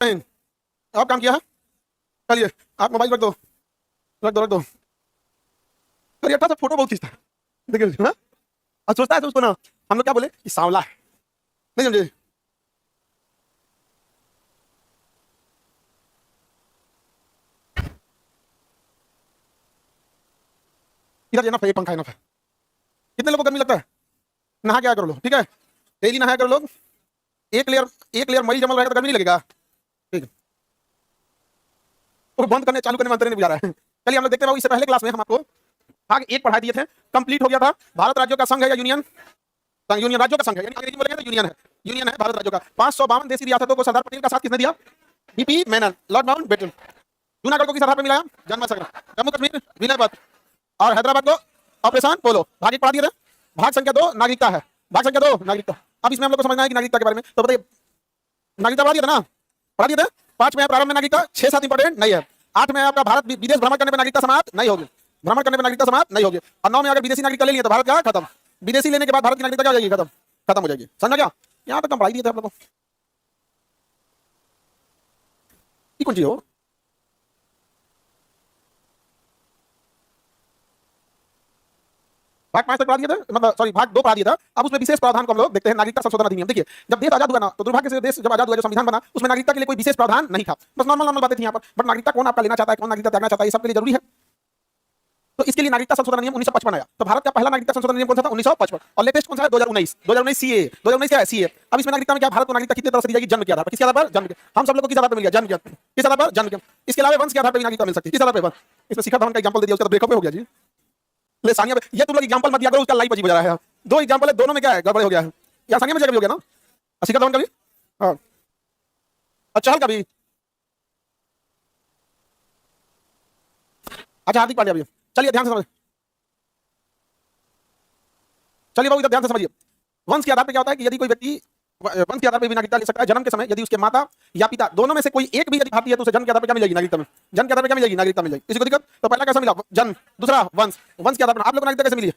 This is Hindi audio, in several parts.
नहीं, आप काम किया है, चलिए आप मोबाइल रख दो, रख दो, रख दो। अरे अच्छा, फोटो बहुत खींचता है, देखिए हाँ। और सोचता है तो उसको ना हम लोग क्या बोले कि सांवला है, नहीं समझे। इधर ये ना एक पंखा है ना, कितने लोगों को गर्मी लगता है, नहा क्या करो लोग, ठीक है, डेली नहाया करो लोग। एक लेयर मई जमल रहेगा तो गर्मी नहीं लगेगा, ठीक है। वो बंद करने चालू करने में अंतर नहीं बुझा रहा है। चलिए हम लोग देखते हैं, इससे पहले क्लास में हम आपको भाग एक पढ़ा दिए थे, कंप्लीट हो गया था। भारत राज्यों का संघ है या यूनियन, यूनियन राज्यों का संघ है, यानी अंग्रेजी में बोलेंगे तो यूनियन है, यूनियन है भारत राज्यों का। 552 देशी रियासतों को सरदार पटेल का साथ किसने दिया, BP Menon, Lord Mountbatten. Junagadh को किस आधार पर मिलाया, जन्म सग्रह। जम्मू कश्मीर विनय पथ, और हैदराबाद को ऑपरेशन पोलो। भाग एक पढ़ा दिए थे। भाग संख्या 2 नागरिकता है, भाग संख्या 2 नागरिकता। अब इसमें हम लोग को समझना है कि नागरिकता के बारे में, तो बताइए नागरिकता पढ़ा दिया था ना, पढ़ा दिया था। 5 में प्रारंभ में नागरिकता, 6-7 इंपॉर्टेंट नहीं है। 8 में आपका भारत विदेश भ्रमण करने पर नागरिकता समाप्त नहीं होगी, भ्रमण करने पर नागरिकता समाप्त नहीं होगी। और 9 में अगर विदेशी नागरिकता ले लिया तो भारत का खत्म, विदेशी लेने के बाद भारत की नागरिकता क्या हो जाएगी, खत्म, खत्म हो जाएगी। समझा क्या, यहाँ तक हम पढ़ाई दिए थे आप लोगों को। कौन सी हो, भाग 5 तक पढ़ा दिया था, मतलब सॉरी भाग 2 पढ़ा दिया था। अब उसमें विशेष प्रावधान को हम लोग देखते हैं। नागरिकता संशोधन अधिनियम, देखिए जब देश आजाद हुआ ना, तो दुर्भाग्य से देश जब आजाद हुआ, जो संविधान बना उसमें नागरिकता के लिए कोई विशेष प्रावधान नहीं था, बस नॉर्मल नॉर्मल बातें थी यहाँ पर। बट नागरिकता कौन आपका लेना चाहता है, कौन नागरिकता त्यागना चाहता है, ये सबके लिए जरूरी है। तो इसके लिए नागरिकता संशोधन अधिनियम 1955 आया। तो भारत का पहला नागरिकता संशोधन अधिनियम कौन सा था, 1955। और लेटेस्ट कौन सा है, 2019 सीए, 2019 क्या है, सीए। अब इसमें नागरिकता में क्या, भारत को नागरिकता कितने तरह से दी जाएगी, जन्म के आधार पर, किसके आधार पर, जन्म के। हम सब लोग को किस आधार पर मिल गया, जन्म के, किस आधार पर, जन्म के। इसके अलावा वंश के आधार पर भी नागरिकता मिल सकती है, किस आधार पर, इसमें शिखा धवन का एग्जांपल दे दिया, उसका तो ब्रेकअप हो गया जी। ले सानिया, ये तुम लोग एग्जांपल मत दिया करो, उसका लाइफ अजीब हो जा रहा है। 2 एग्जांपल है, दोनों में क्या है, गड़बड़ हो गया है। या सानिया में जगह भी हो गया ना, शिखा धवन का भी, हाँ, और चहल का भी। अच्छा हार्दिक पांड्या भी। चलिए ध्यान से समझ, चलिए बाबू इधर ध्यान से समझिए। वंश के आधार पर क्या होता है कि यदि कोई व्यक्ति वंश के आधार पर भी नागरिकता ले सकता है। जन्म के समय यदि उसके माता या पिता दोनों में से कोई एक भी यदि भारतीय है तो उसे जन्म के आधार पर क्या मिलेगी, नागरिकता में, जन्म के आधार पर क्या मिलेगी, नागरिकता मिल जाएगी। किसी को दिक्कत, तो पहला कैसा मिला, जन्म, दूसरा वंश, वंश के आधार पर। आप लोगों को नागरिकता कैसे मिली,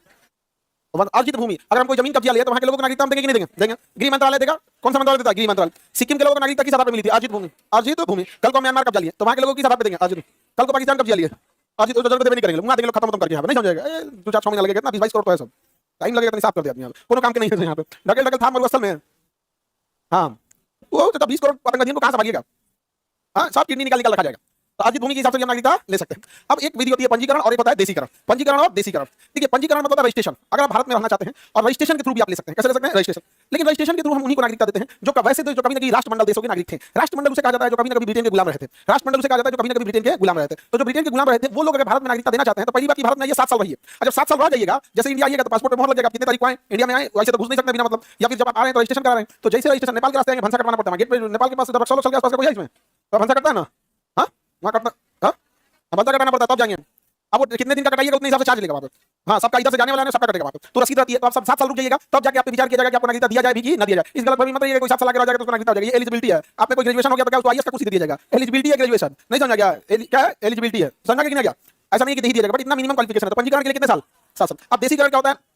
अर्जित भूमि। अगर हम कोई जमीन कब्जा लिया तो वहां के लोगों को नागरिकता हम देंगे कि नहीं देंगे, देंगे। गृह मंत्रालय देगा, कौन सा मंत्रालय देता है, गृह मंत्रालय। सिक्किम के लोगों को नागरिकता किस आधार पर मिली थी, अर्जित भूमि, अर्जित भूमि। कल को म्यांमार कब्जा लिया तो वहां के लोगों को किस आधार पर देंगे, अर्जित। कल को पाकिस्तान कब्जा लिया, अर्जित, तो जरूरत नहीं करेंगे, मुंगा देंगे लोग, खत्म करके यहाँ पर, नहीं समझेगा। 2-4 महीना लगेगा, 20-22 करोड़ तो है, सब टाइम लगेगा, साफ कर दिया यहाँ पे, कोनो काम के नहीं है यहाँ पे। डगल डगल था मरुस्थल में, हाँ वो तो 20 करोड़ आतंकवादियों को कहां संभालिएगा, हाँ सब किडनी निकाल निकाल रखा जाएगा। तो अर्जित भूमि के हिसाब से हम नागरिकता ले सकते हैं। अब एक विधि होती है पंजीकरण और एक होता है देसीकरण। पंजीकरण और देसीकरण, देखिए पंजीकरण मतलब होता है रजिस्ट्रेशन। अगर आप भारत में रहना चाहते हैं और रजिस्ट्रेशन के थ्रू भी आप ले सकते हैं, कैसे ले सकते हैं, रजिस्ट्रेशन। लेकिन रजिस्ट्रेशन के थ्रू हम उन्हीं को नागरिकता देते हैं जो वैसे तो जो कभी ना कभी राष्ट्रमंडल देशों के नागरिक थे। राष्ट्रमंडल उसे कहा जाता है जो कभी ना कभी ब्रिटेन के गुलाम रहे थे, राष्ट्रमंडल उसे कहा जाता है जो कभी ना कभी ब्रिटेन के गुलाम रहे थे। तो जो ब्रिटेन के गुलाम रहे थे वो लोग अगर भारत में नागरिकता देना चाहते हैं तो पहली बात की भारत में ये 7 साल रहिए। जब 7 साल रह जाइएगा, जैसे इंडिया आइएगा तो पासपोर्ट पे मोहर लग जाएगा, कितने तारीख को आए इंडिया में आए, वैसे तो घुस नहीं सकते बिना मतलब। या फिर जब आप आ रहे हैं तो रजिस्ट्रेशन करा रहे हैं, तो जैसे रजिस्ट्रेशन नेपाल के रास्ते आएंगे भंसा कटवाना पड़ता है गेट पे, नेपाल के पास 100 साल के आसपास कोई है इसमें, तो भंसा कटता है ना, हाँ वहाँ कटना, हाँ भंसा कटाना पड़ता है तब जाएंगे। अब वो कितने दिन का कटाइएगा उतने हिसाब से चार्ज लेगा वहाँ पे, हाँ सबका इधर से जाने वाला है सबका कटेगा वहाँ पे। तो रसीद रहती है, तो आप सब 7 साल रुक जाइएगा, तब जाके आप विचार किया जाएगा कि आपको नागरिकता दिया जाए भी कि ना दिया जाए। इस गलत फहमी मत रहिएगा कोई 7 साल आगे रह जाएगा तो उसको नागरिकता हो जाएगी। ये एलिजिबिलिटी है, आपने कोई ग्रेजुएशन हो गया तो क्या उसको आईएएस का कुछ दे दिया जाएगा, एलिजिबिलिटी है ग्रेजुएशन, नहीं समझा गया, क्या है एलिजिबिलिटी है, समझा कि नहीं गया, ऐसा नहीं कि नहीं दिया जाएगा, बट इतना मिनिमम क्वालिफिकेशन है। तो पंजीकरण के लिए कितने साल, 7 साल। अब देसीकरण क्या होता है,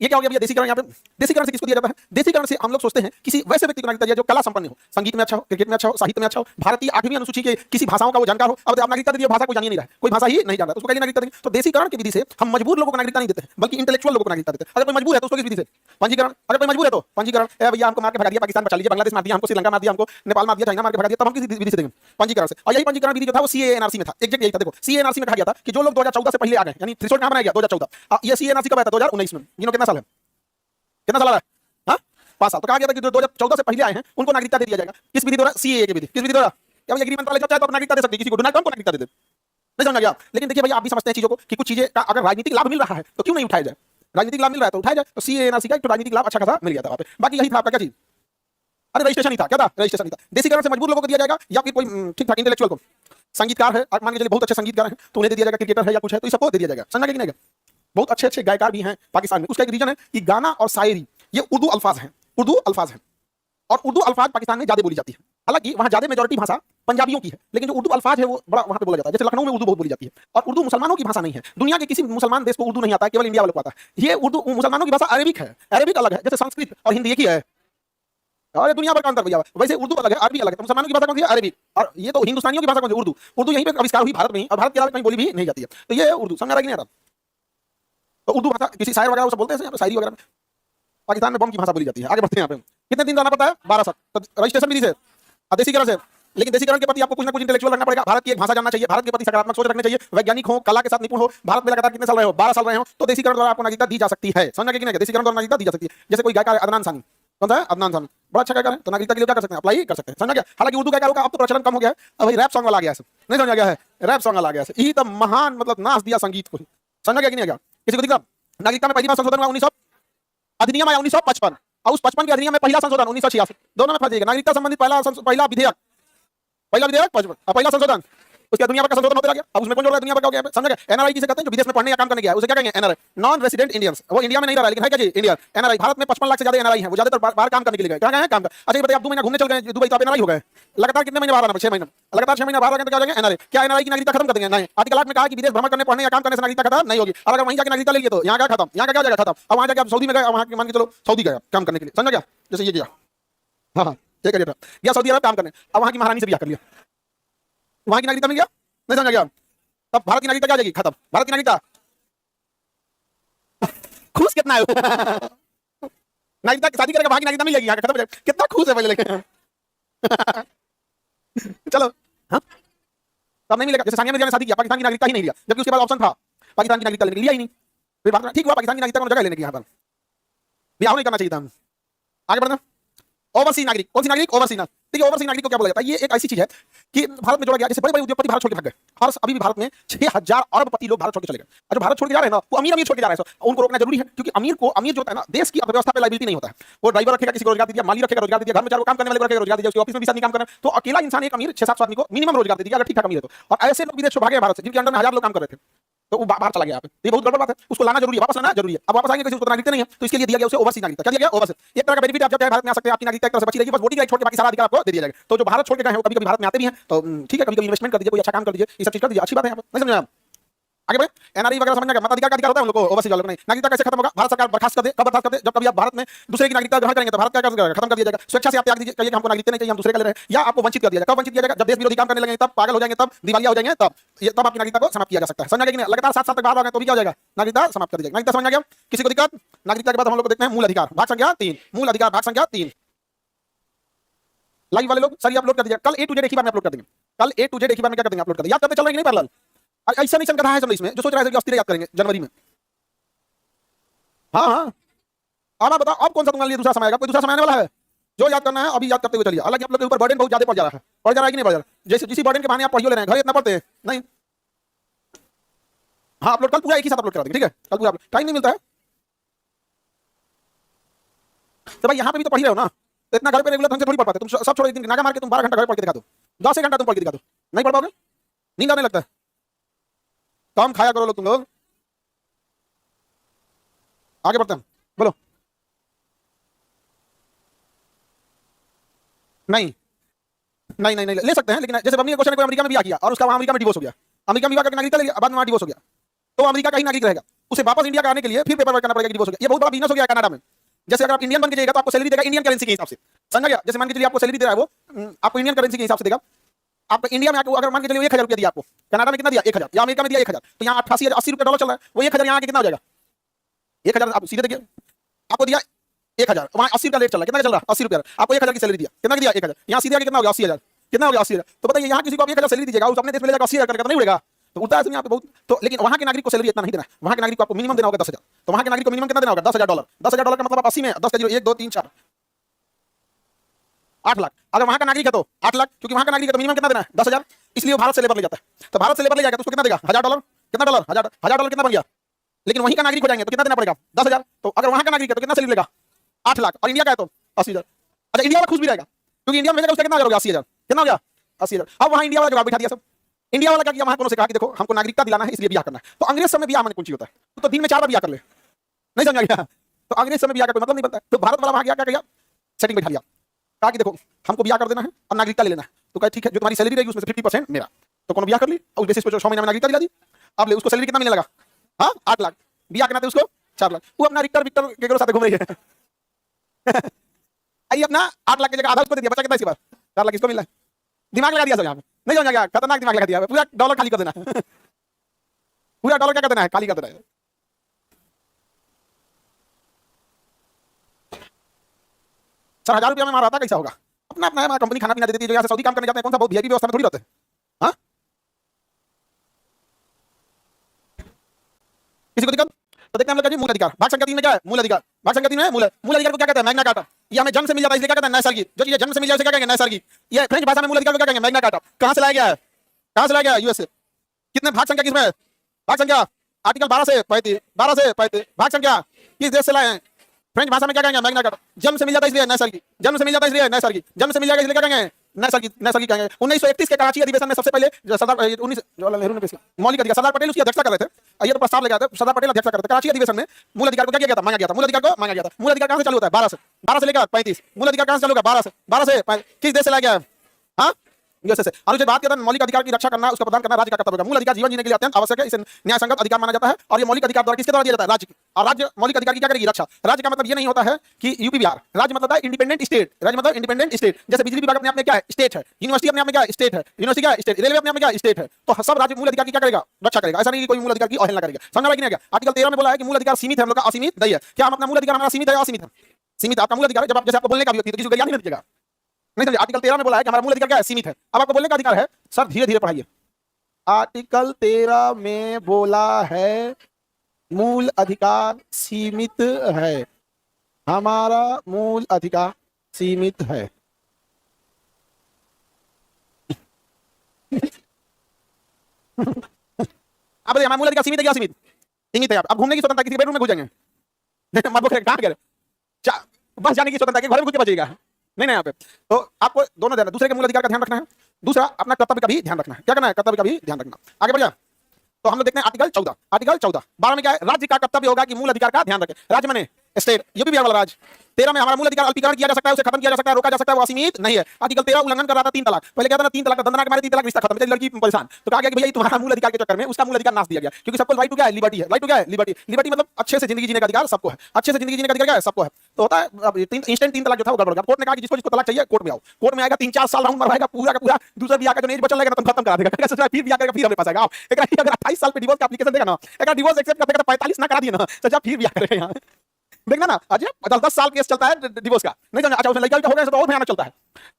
ये क्या हो गया भैया देसीकरण, यहाँ पे देसीकरण से किसको दिया जाता है, देसीकरण से हम लोग सोचते हैं किसी वैसे व्यक्ति को नागरिकता दिया जो कला संपन्न हो, संगीत में अच्छा हो, क्रिकेट में अच्छा हो, साहित्य में अच्छा हो, भारतीय 8वीं अनुसूची के किसी भाषाओं का वो जानकार हो। अब आप नागरिकता दे दिए, भाषा को जानिए नहीं रहा है, कोई भाषा ही नहीं जानता, उसको कैसे नागरिकता देंगे। तो देसीकरण की विधि से हम मजबूर लोगों को नागरिकता नहीं देते हैं, बल्कि इंटेलेक्चुअल लोगों को नागरिकता देते हैं। अगर कोई मजबूर है तो उसको किस विधि से, पंजीकरण। अगर कोई मजबूर है तो पंजीकरण, भैया हमको मार के भगा दिया, पाकिस्तान बचा लीजिए, बांग्लादेश मार दिया हमको, श्रीलंका मार दिया हमको, नेपाल मार दिया, चाइना मार के भगा दिया, तब हम किस विधि से देंगे, पंजीकरण से। और यही पंजीकरण विधि जो था वो सीएएनआरसी में था, एग्जैक्ट यही था। देखो सीएएनआरसी में कहा गया था कि जो लोग 2014 से पहले आ गए, यानी थ्रेशोल्ड कहां बनाया गया 2014, ये सीएएनआरसी कब आया था 2019 में, इन्होंने कितना साल है, कितना साल आ रहा है, हाँ 5 साल। तो कहा गया था कि जो 2014 से पहले आए हैं उनको नागरिकता दे दिया जाएगा, किस विधि द्वारा, सीएए की विधि। किस विधि द्वारा, क्या भैया गृह मंत्रालय जब चाहे तो नागरिकता दे सकती है किसी को, डोनाल्ड ट्रंप को नागरिकता दे दे, नहीं समझा गया। लेकिन देखिए भैया आप भी समझते हैं चीजों को कि कुछ चीजें का अगर राजनीतिक लाभ मिल रहा है तो क्यों नहीं उठाया जाए, राजनीतिक लाभ मिल रहा है तो उठाया जाए। तो सीएएनआरसी का एक राजनीतिक लाभ अच्छा खासा मिल गया था वहां पे। बाकी यही था आपका क्या चीज, अरे रजिस्ट्रेशन ही था, क्या था, रजिस्ट्रेशन ही था। देसीकरण से मजबूर लोगों को दिया जाएगा या फिर कोई ठीक ठाक इंटेलेक्चुअल को, संगीतकार है मान के चलिए बहुत अच्छे संगीतकार हैं तो उन्हें दे दिया जाएगा, क्रिकेटर है या कुछ है तो सबको दे दिया जाएगा, समझा कि नहीं। बहुत अच्छे अच्छे गायकार भी हैं पाकिस्तान में, उसका एक रीजन है कि गाना और शायरी ये उर्दू अल्फाज हैं, उर्दू अल्फाज हैं, और उर्दू अल्फाज पाकिस्तान में ज्यादा बोली जाती है। हालांकि वहां ज्यादा मेजॉरिटी भाषा पंजाबियों की है, लेकिन जो उर्दू अल्फाज है वो बड़ा वहां पे बोला जाता है। जैसे लखनऊ में उर्दू बहुत बोली जाती है, और उर्दू मुसलमानों की भाषा नहीं है। दुनिया के किसी मुसलमान देश को उर्दू नहीं आता है, केवल इंडिया वालों को आता है। ये उर्दू मुसलमानों की भाषा अरेबिक है, अरेबिक अलग है, जैसे संस्कृत और हिंदी एक ही है। अरे दुनिया भर का अंतर भैया। वैसे उर्दू अलग है, अरबी अलग है। तो मुसलमानों की भाषा कौन सी है? अरबी। और ये तो हिंदुस्तानियों की भाषा कौन सी? उर्दू। उर्दू यहीं पे आविष्कार हुई भारत में ही, और भारत के अलावा कहीं बोली भी नहीं जाती है। तो ये है उर्दू। समझ आ रहा है कि नहीं आ रहा? तो उर्दू भाषा किसी शायर वगैरह वो सब बोलते हैं यहाँ पे, शायरी वगैरह में। पाकिस्तान में बम की भाषा बोली जाती है। आगे बढ़ते हैं यहाँ पे। कितने दिन रहना पड़ता है? 12 साल। तो रजिस्ट्रेशन विधि से, देसीकरण से। लेकिन देसीकरण के प्रति आपको कुछ ना कुछ इंटेलेक्चुअल रखना पड़ेगा। भारत की एक भाषा जानना चाहिए, भारत के प्रति सकारात्मक सोच रखनी चाहिए, वैज्ञानिक हो, कला के साथ निपुण हो, भारत में लगातार कितने साल रहे हो? 12 साल रहे हो, तो देसीकरण द्वारा आपको नागरिकता दी जा सकती है। समझना कि नहीं? देसीकरण द्वारा नागरिकता दी जा सकती है। जैसे कोई गायकार है अदनान सानी, कौन सा है? अदनान सानी, बड़ा अच्छा गायकार है, तो नागरिकता के लिए क्या कर सकते हैं? अप्लाई कर सकते हैं। समझा क्या? हालांकि उर्दू गायकारों का अब तो प्रचलन कम हो गया है, अब भाई रैप सॉन्ग वाला आ गया है। नहीं समझा गया है? रैप सॉन्ग वाला आ गया है। यही तो महान मतलब नाच दिया संगीत को। समझा गया कि नहीं? गया किसी को दिख रहा? नागरिकता में पहली बार संशोधन हुआ 1900, अधिनियम आया 1955, और उस 55 के अधिनियम में पहला संशोधन 1986। दोनों में फर्क है। नागरिकता संबंधित पहला विधेयक, पहला संशोधन, उसके दुनिया भर का संशोधन होता रह गया। अब उसमें कौन जोड़ रहा है? दुनिया भर का हो गया। समझ गए? एनआरआई किसे कहते हैं? जो विदेश में पढ़ने या काम करने गया है, उसे क्या कहेंगे? NRI, non resident Indians. वो इंडिया में नहीं रह रहा है, लेकिन है क्या जी? इंडियन। एनआरआई, भारत में 55 लाख से ज्यादा एनआरआई है, वो ज्यादातर बाहर काम करने के लिए गए। कहां गए? काम कर। अच्छा ये बताइए, आप 2 महीना घूमने चल गए दुबई, तो आप एनआरआई हो गए। लगातार कितने महीने बाहर आना? 6 महीने। लगातार 6 महीने बाहर आगे तो क्या हो जाएंगे? एनआरआई। क्या एनआरआई की नागरिकता खत्म कर देंगे? नहीं। आर्टिकल 8 में कहा कि विदेश भ्रमण करने, पढ़ने या काम करने से नागरिकता खत्म नहीं होगी। और अगर वहीं जाके नागरिकता ले लिए तो यहाँ का खत्म, यहाँ का क्या हो जाएगा? खत्म। अब वहां जाके आप सऊदी में गए, वहां मान के चलो सऊदी गए काम करने के लिए। समझा क्या? जैसे ये किया, हाँ हाँ ये करिए, गया सऊदी अरब काम करने, अब वहां की महारानी से ब्याह कर लिया, वहां की नागरिकता मिल गया। नहीं समझा गया? तब भारत की नागरिकता क्या हो जाएगी? खत्म। भारत की नागरिकता। खुश कितना है? नागरिकता की शादी करेगा, वहां की नागरिकता मिल जाएगी, यहाँ का खत्म हो जाएगा। कितना खुश है पहले लेके। चलो हाँ, तब नहीं मिलेगा। जैसे सानिया मिर्जा ने शादी किया, पाकिस्तान की नागरिकता ही नहीं लिया, जबकि उसके बाद ऑप्शन था पाकिस्तान की नागरिकता लेने, लिया ही नहीं। फिर बात ठीक हुआ, पाकिस्तान की नागरिकता को जगह लेने की, यहाँ पर ब्याह नहीं करना चाहिए था। आगे बढ़ना। ओवरसीज नागरिक, कौन सी नागरिक? ओवरसीज नागरिक। देखिए ओवरसीज नागरिक को क्या बोला जाता है? ये एक ऐसी चीज है कि भारत में जोड़ा गया। जैसे बड़े बड़े उद्योगपति भारत छोड़ के भाग गए, और अभी भी भारत में 6000 अरबपति लोग भारत छोड़ के चले गए। और जो भारत छोड़ के जा रहे हैं ना, वो अमीर अमीर छोड़ के जा रहे हैं, उनको रोकना जरूरी है। क्योंकि अमीर को, अमीर जो होता है ना, देश की अर्थव्यवस्था पे लायबिलिटी नहीं होता है। वो ड्राइवर रखेगा, किसी को रोजगार दे दिया, माली रखेगा, रोजगार दे दिया, घर में 4 काम करने वाले को रखेगा, रोजगार दे दिया, उसके ऑफिस में भी साथ नहीं काम करना, तो अकेला इंसान एक अमीर 6-7 आदमी को मिनिमम रोजगार दे दिया, अगर ठीक ठाक अमीर है तो। और ऐसे लोग विदेश भागे भारत से, जिनके अंडर में 1000 लोग काम कर रहे थे, तो वो बाहर चला गया। ये बहुत गड़बड़ बात है, उसको लाना जरूरी है, वापस लाना जरूरी है। अब वापस आएंगे, किसी को नागरिकता नहीं है, तो इसके लिए दिया गया उसे ओवरसीज नागरिकता। क्या दिया गया? ओवरसीज। एक तरह का बेनिफिट, आप जब चाहे भारत में आ सकते हैं, आपकी नागरिकता एक तरह से बची रहेगी, बस वोटिंग राइट छोड़ के बाकी सारा अधिकार आपको दे दिया जाएगा। तो जो भारत छोड़ के गए हैं, वो कभी कभी भारत में आते भी हैं, तो ठीक है, कभी कभी इन्वेस्टमेंट कर दीजिए, कोई अच्छा काम कर दीजिए, ये सब चीज कर दीजिए, अच्छी बात है। नहीं समझा आप? आगे बढ़े। एनआरई वगैरह समझना क्या? मताधिकार का अधिकार होता है उन लोगों को, ओवरसीज वालों को नहीं। नागरिकता कैसे खत्म होगा? भारत सरकार बर्खास्त कर दे। कब बर्खास्त कर दे? जब कभी आप भारत में दूसरे की नागरिकता ग्रहण करेंगे, तो भारत क्या करेगा? खत्म कर दिया जाएगा। स्वेच्छा से आप त्याग दीजिए, कहिए कि हमको नागरिकता नहीं चाहिए, हम दूसरे का ले रहे हैं, या आपको वंचित कर दिया जाएगा। कब वंचित किया जाएगा? जब देश विरोधी काम करने लगेंगे, तब पागल हो जाएंगे, तब दिवालिया हो जाएंगे, तब आपकी नागरिकता को समाप्त किया जा सकता है। समझा कि नहीं? लगातार 7 साल तक बाहर आ गए तो भी क्या हो जाएगा? नागरिकता समाप्त कर दी जाएगी। नागरिकता समझ गया? किसी को दिक्कत? नागरिकता के बाद हम लोग को देखते हैं मूल अधिकार, भाग संख्या 3। मूल अधिकार भाग संख्या 3। लाइव वाले लोग सर अपलोड कर दीजिए, कल A to Z एक ही बार में अपलोड कर देंगे। कल A to Z एक ही बार में क्या कर देंगे? अपलोड कर देंगे। याद करते चल रहे हैं कि नहीं पैरेलल? ऐसा नहीं कथा है सब इसमें, जो सोच रहा है कि अस्थिर याद करेंगे जनवरी में। हाँ हाँ, अब आप बताओ, अब कौन सा तुम्हारे लिए दूसरा समय आएगा? कोई दूसरा समय आने वाला है? जो याद करना है अभी याद करते हुए चलिए। हालांकि आप लोग के ऊपर बर्डन बहुत ज्यादा पड़ जा रहा है, पड़ जा रहा है कि नहीं पड़ जा रहा है? जैसे जिसी बर्डन के बहाने आप पढ़ियो ले रहे हैं, घर इतना पढ़ते हैं नहीं। हाँ अपलोड कल पूरा एक ही साथ अपलोड करा देंगे, ठीक है? कल पूरा टाइम नहीं मिलता है तो भाई यहाँ पे भी तो पढ़ ही रहे हो ना, तो इतना घर पे रेगुलर ढंग से थोड़ी पढ़ पाते। तुम सब छोड़ो, एक दिन नागा मार के तुम 12 घंटा घर पढ़ के दिखा दो, 10 घंटा तुम पढ़ के दिखा दो, नहीं पढ़ पाओगे? नींद आने लगता है। कम खाया करो लोग, तुम लोग। आगे बढ़ते हैं, बोलो। नहीं नहीं नहीं, नहीं ले सकते हैं, लेकिन जैसे बमनी का क्वेश्चन है, कोई अमेरिका में भी किया और उसका वहां अमेरिका में डिवोर्स हो गया, अमेरिका में विवाह करके नागरिकता ले लिया, बाद में वहां डिवोर्स हो गया, तो अमेरिका का ही नागरिक रहेगा। उसे वापस इंडिया का आने के लिए फिर पेपर वर्क करना पड़ेगा कि डिवोर्स हो गया। ये बहुत बड़ा बिजनेस हो गया कनाडा में। जैसे अगर आप इंडियन बन के जाएगा तो आपको सैलरी देगा इंडियन करेंसी के हिसाब से। समझ गया? जैसे मान के चलिए आपको सैलरी दे रहा है वो, आपको इंडियन करेंसी के हिसाब से देगा। आपको इंडिया में अगर मान के चलिए 1000 रुपया दिया आपको, कनाडा में कितना दिया? 1000, या अमेरिका में दिया 1000, तो यहाँ 88-80 रुपया डॉलर चल रहा है, वो 1000 यहाँ के कितना हो जाएगा? 1000 आप सीधे देखिए, आपको दिया 1000, वहाँ 80 रुपया रेट चल रहा है, कितना चल रहा है? 80 रुपया। आपको 1000 की सैलरी दिया, कितना दिया? 1000, यहाँ सीधे आके कितना हो गया? 80,000। कितना हो गया? 80,000। तो बताइए यहाँ किसी को 1000 सैलरी दीजिएगा, उस अपने देश में ले जाकर 80,000 करने का नहीं उड़ेगा? तो उड़ता है यहाँ पे बहुत। तो लेकिन वहाँ के नागरिक को सैलरी इतना नहीं देना है, वहाँ के नागरिक को आपको मिनिमम देना होगा 10,000। तो वहाँ के नागरिक को मिनिमम कितना देना होगा? 10,000 डॉलर। 10,000 डॉलर का मतलब आप 80 में 10 का 0, 1 2 3 4 8 लाख। अगर वहाँ का नागरिक है तो 8 लाख, क्योंकि वहाँ का नागरिक है तो मिनिमम कितना देना है? 10,000। इसलिए वो भारत से लेबर ले जाता है। तो भारत से लेबर ले जाएगा तो उसको कितना देगा? 1000 डॉलर। कितना डॉलर? 1000 डॉलर कितना बन गया? लेकिन वहीं का नागरिक हो जाएंगे तो कितना देना पड़ेगा? 10,000। तो अगर वहाँ का नागरिक है तो कितना सैलरी लेगा? 8 लाख। और इंडिया का है तो 80,000। अच्छा इंडिया वाला खुश भी रहेगा, क्योंकि इंडिया में भेजेगा, उसका कितना हो गया? 80,000। कितना हो गया? 80,000। अब वहाँ इंडिया वाला जवाब बिठा दिया सब। इंडिया वाला क्या किया? वहाँ से कहा कि देखो हमको नागरिकता दिलाना है, इसलिए ब्याह करना है। तो अंग्रेज समय ब्याह माने कुछ होता है, तो दिन में 4 बार ब्याह कर ले। नहीं समझा गया? तो अंग्रेज समय ब्याह का कोई मतलब नहीं बनता। तो भारत वाला वहाँ गया, क्या किया? सेटिंग बैठा लिया, कहा कि देखो हमको ब्याह कर देना है और नागरिकता ले लेना है। तो कहा ठीक है, जो तुम्हारी सैलरी रहेगी उसमें से 50% मेरा। तो कौन ब्याह कर ली, और उस बेसिस पे 6 महीने में नागरिकता दिला दी। अब ले, उसको सैलरी कितना मिलने लगा? हाँ 8 लाख। ब्याह करना था उसको 4 लाख। वो अपना रिक्टर विक्टर के साथ घूम रही है। आइए अपना 8 लाख की जगह आधा उसको दे दिया, बचा कितना इसी बार? 4 लाख इसको मिला। दिमाग लगा दिया सब यहाँ पे, नहीं समझ गया? खतरनाक दिमाग लगा दिया, पूरा डॉलर खाली कर देना है। पूरा डॉलर क्या कर देना है? खाली कर देना है। सर 1000 रुपया में मारा था, कैसा होगा? अपना अपना है, कंपनी खाना पीना देती है, जो यहाँ से सऊदी काम करने जाते हैं, कौन सा बहुत वीआईपी व्यवस्था में थोड़ी रहते हैं। हाँ, किसी को दिक्कत? तो देखते हैं हम लोग क्या जी, मूल अधिकार। भाग संख्या 3 में क्या है? मूल अधिकार। भाग संख्या 3 में मूल अधिकार को क्या कहते हैं? Magna carta. ये हमें जन्म से मिल जाता है, इसलिए क्या कहते हैं? नैसर्गिक। जो चीजें जन्म से मिल जाए उसे क्या कहेंगे? नैसर्गिक। ये फ्रेंच भाषा में मूल अधिकार को क्या कहेंगे? Magna carta. कहां से लाया गया है? कहां से लाया गया है? यूएस से। कितने भाग संख्या किसमें है? भाग संख्या आर्टिकल 12 से 35, 12 से 35। भाग संख्या किस देश से लाए हैं? फ्रेंच भाषा में क्या कहेंगे? Magna carta. जन्म से मिल जाता है इसलिए नैसर्गिक। जन्म से मिल जाता है इसलिए नैसर्गिक। जन्म से मिल जाएगा इसलिए क्या कहेंगे? नैसर्गिक। नैसर्गिक कहेंगे। 1931 के कराची अधिवेशन में सबसे पहले सरदार 19 जवाहरलाल नेहरू ने पेश किया मौलिक अधिकार। सरदार पटेल उसकी अध्यक्षता कर रहे थे। ये तो प्रस्ताव लेके आए थे, सरदार पटेल अध्यक्षता कर रहे थे। कराची अधिवेशन में मूल अधिकार को क्या किया गया था? मांगा गया था। मूल अधिकार को मांगा गया था। मूल अधिकार कहां से चालू होता है? 12 से। 12 से लेकर 35। मूल अधिकार कहां से चालू होगा? 12 से। 12 से किस देश से लाया गया है? हाँ, यूएसए से। अनुच्छेद बात के तहत मौलिक अधिकार की रक्षा करना, उसका प्रदान करना राज्य का कर्तव्य है। मूल अधिकार जीवन जीने के लिए अत्यंत आवश्यक है, इसे न्याय संगत अधिकार माना जाता है और ये मौलिक अधिकार द्वारा किसके द्वारा दिया जाता है? राज्य की। और राज्य मौलिक अधिकार की क्या करेगी? रक्षा। राज्य का मतलब ये नहीं होता है कि यूपी बिहार। राज्य मतलब है इंडिपेंडेंट स्टेट। राज्य मतलब इंडिपेंडेंट स्टेट। जैसे बिजली विभाग अपने आप में क्या है? स्टेट है। यूनिवर्सिटी अपने आप में क्या है? स्टेट है। यूनिवर्सिटी क्या है? स्टेट। रेलवे अपने आप में क्या है? स्टेट है। तो सब राज्य मूल अधिकार की क्या करेगा? रक्षा करेगा। ऐसा नहीं कि कोई मूल अधिकार की अवहेलना करेगा। समझ में क्या? आर्टिकल 13 में बोला है कि मूल अधिकार सीमित है, हम लोग का असीमित नहीं है। क्या हम अपना मूल अधिकार हमारा सीमित है या असीमित है? सीमित। आपका मूल अधिकार है, जब आप जैसे आपको बोलने का भी होती है तो किसी को ज्ञान नहीं दीजिएगा, नहीं समझे? आर्टिकल 13 में बोला है कि हमारा मूल अधिकार क्या है? सीमित है। अब आपको बोलने का अधिकार है। सर धीरे धीरे पढ़ाइए। आर्टिकल 13 में बोला है मूल अधिकार सीमित है, हमारा मूल अधिकार सीमित है। अब हमारा मूल अधिकार सीमित है क्या? सीमित सीमित है। अब घूमने की स्वतंत्रता, किसी बेडरूम में घुस जाएंगे, मत बोले कहां गए, बस जाने की स्वतंत्रता, घर में घुस के बचेगा नहीं ना यहाँ पे। तो आपको दोनों देना, दूसरे के मूल अधिकार का ध्यान रखना है, दूसरा अपना कर्तव्य का भी ध्यान रखना है। क्या करना है? कर्तव्य का भी ध्यान रखना। आगे बढ़िया। तो हम लोग देखते हैं आर्टिकल 14। आर्टिकल 14 12 में क्या है? राज्य का कर्तव्य होगा कि मूल अधिकार का ध्यान रखे। राज्य माने स्टेट, ये भी बिहार वाला राज्य। 13 में हमारा मूल अधिकार अल्पीकरण किया जा सकता है, उसे खत्म किया जा सकता है, रोका जा सकता है, वो असीमित नहीं है। आर्टिकल 13 उल्लंघन कर रहा था 3 तलाक। पहले क्या था ना, 3 तलाक का दंडना के मारे 3 तलाक, रिश्ता खत्म। लड़की परेशान, तो कहा गया कि भैया तुम्हारा मूल अधिकार के चक्कर में उसका मूल अधिकार नाश दिया गया, क्योंकि सबको राइट टू क्या है? लिबर्टी है। राइट टू क्या है? लिबर्टी। लिबर्टी मतलब अच्छे से जिंदगी जीने का अधिकार सबको है। अच्छे से जिंदगी जीने का अधिकार क्या है? सबको है। तो होता है इंस्टेंट 3 तलाक जो था वो गड़बड़ गया। कोर्ट ने कहा कि जिसको जिसको तलाक चाहिए कोर्ट में आओ। कोर्ट में आएगा, 3-4 साल राउंड मरवाएगा पूरा का पूरा, दूसरा ब्याह का जो एज बचल रहेगा तुम खत्म करा देगा, फिर ब्याह करेगा, फिर हमें पास आएगा। अगर 28 साल पे डिवोर्स का एप्लीकेशन देगा ना, अगर डिवोर्स एक्सेप्ट कर देगा तो 45 ना करा दिए ना, तो जब फिर ब्याह करेगा यहाँ देखना ना। अजय 10 साल केस चलता है डिवोर्स का, नहीं समझा? अच्छा उसमें लड़का हो गया तो और भयानक चलता है।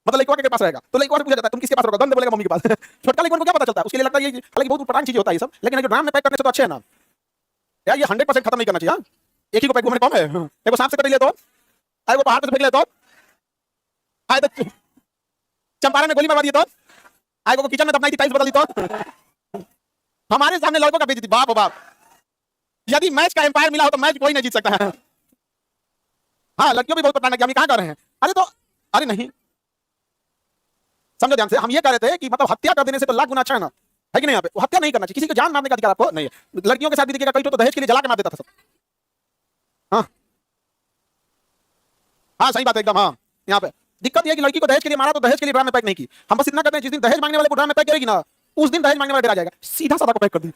मतलब लड़का के पास रहेगा तो लड़का से पूछा जाता है तुम किसके पास रहोगे? दंड बोलेगा मम्मी के पास। छोटा लड़का को क्या पता चलता है? उसके लिए लगता है ये, हालांकि बहुत परेशान चीज होता है ये सब, लेकिन जो ड्राम में पैक करने से तो अच्छे है ना यार। ये 100% खत्म नहीं करना चाहिए। एक ही को पैक घूमने कम है। एगो सांप से कट ले तो, एगो पहाड़ पे फेंक ले तो, चंपारण में गोली मारवा दिए तो, एगो किचन में दफनाई थी, टाइल्स बदल दी तो, हमारे सामने लड़कों का बेइज्जती। बाप बाप, यदि मैच का एम्पायर मिला हो तो मैच कोई नहीं जीत सकता है। हाँ, लड़कियों भी बहुत परेशान है कि हम कहां कर रहे हैं। अरे तो अरे नहीं, समझो ध्यान से। हम ये कह रहे थे कि मतलब हत्या कर देने से तो लाख गुना अच्छा है ना, है कि नहीं? यहाँ पे हत्या नहीं करना चाहिए, किसी को जान मारने का अधिकार आपको नहीं है। लड़कियों के साथ भी देखिएगा, कई तो दहेज के लिए जला के मार देता था सब। हाँ हाँ, सही बात है एकदम। हाँ, यहाँ पे दिक्कत यह कि लड़की को दहेज के लिए मारा तो दहेज के लिए ड्राम में पैक नहीं की। हम बस इतना करते हैं, जिस दिन दहेज मांगने वाले को ड्राम में पैक करेगी ना, उस दिन दहेज मांगने वाला डरा जाएगा, सीधा साधा को पैक कर दी।